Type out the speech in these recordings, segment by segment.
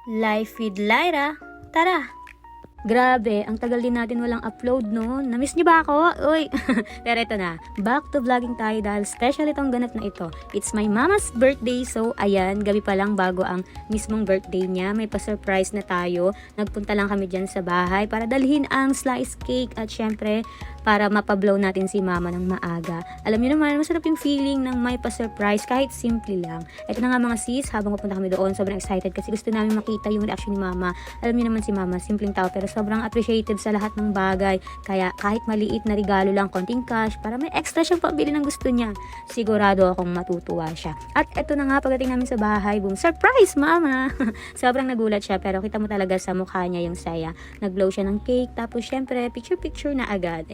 Life with Lyra. Tara! Grabe, ang tagal din natin walang upload, no? Namiss niyo ba ako? Uy! Pero ito na, back to vlogging tayo dahil special itong ganap na ito. It's my mama's birthday, so ayan, gabi pa lang bago ang mismong birthday niya. May pa-surprise na tayo. Nagpunta lang kami dyan sa bahay para dalhin ang slice cake at syempre, para mapablow natin si mama ng maaga. Alam niyo naman, masarap yung feeling ng may pa-surprise kahit simple lang. Ito na nga mga sis, habang pupunta kami doon, sobrang excited kasi gusto namin makita yung reaction ni mama. Alam niyo naman si mama, simpleng tao pero sobrang appreciative sa lahat ng bagay. Kaya kahit maliit na regalo lang, konting cash, para may extra siyang pambili ng gusto niya. Sigurado akong matutuwa siya. At ito na nga, pagdating namin sa bahay, boom, surprise mama! Sobrang nagulat siya pero kita mo talaga sa mukha niya yung saya. Nag-blow siya ng cake, tapos syempre, picture-picture na agad.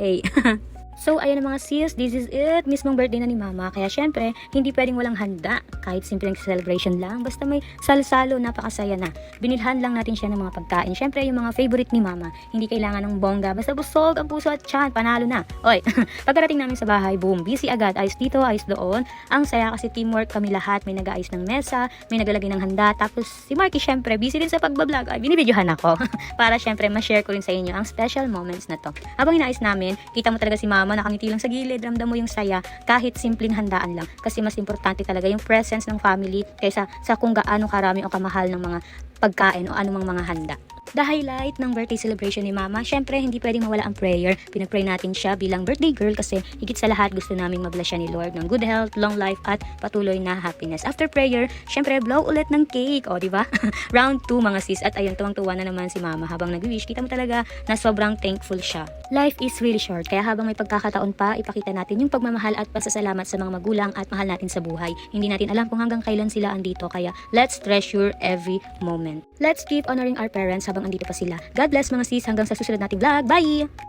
So, ayan na mga sis, this is it. Mismong birthday na ni mama. Kaya syempre, hindi pwedeng walang handa. Kahit simpleng celebration lang. Basta may salo-salo, napakasaya na. Binilhan lang natin siya ng mga pagkain. Syempre, yung mga favorite ni mama. Hindi kailangan ng bongga. Basta busog ang puso at tiyan. Panalo na. Oy, pagkarating namin sa bahay, boom, busy agad. Ayos dito, ayos doon. Ang saya kasi teamwork kami lahat. May nag-aayos ng mesa, may nagalagay ng handa. Tapos si Marky, syempre, busy din sa pagbablog. Ay, binibidyohan ako. Para syempre, ma-share ko rin sa inyo ang special moments na to. Habang inaayos namin, kita mo talaga si mama nakangiti lang sa gilid, ramdam mo yung saya kahit simpleng handaan lang kasi mas importante talaga yung presence ng family kaysa sa kung gaano karami o kamahal ng mga pagkain o anumang mga handa. The highlight ng birthday celebration ni mama, syempre hindi pwedeng mawala ang prayer. Pinag-pray natin siya bilang birthday girl kasi higit sa lahat gusto naming mabless siya ni Lord ng good health, long life at patuloy na happiness. After prayer, syempre blow ulit ng cake, o diba? Round 2 mga sis, at ayun, tuwang-tuwa na naman si mama habang nag-wish. Kita mo talaga na sobrang thankful siya. Life is really short, kaya habang may pagkakataon pa, ipakita natin yung pagmamahal at pasasalamat sa mga magulang at mahal natin sa buhay. Hindi natin alam kung hanggang kailan sila andito, kaya let's treasure every moment. Let's keep honoring our parents habang andito pa sila. God bless mga sis, hanggang sa susunod nating vlog. Bye!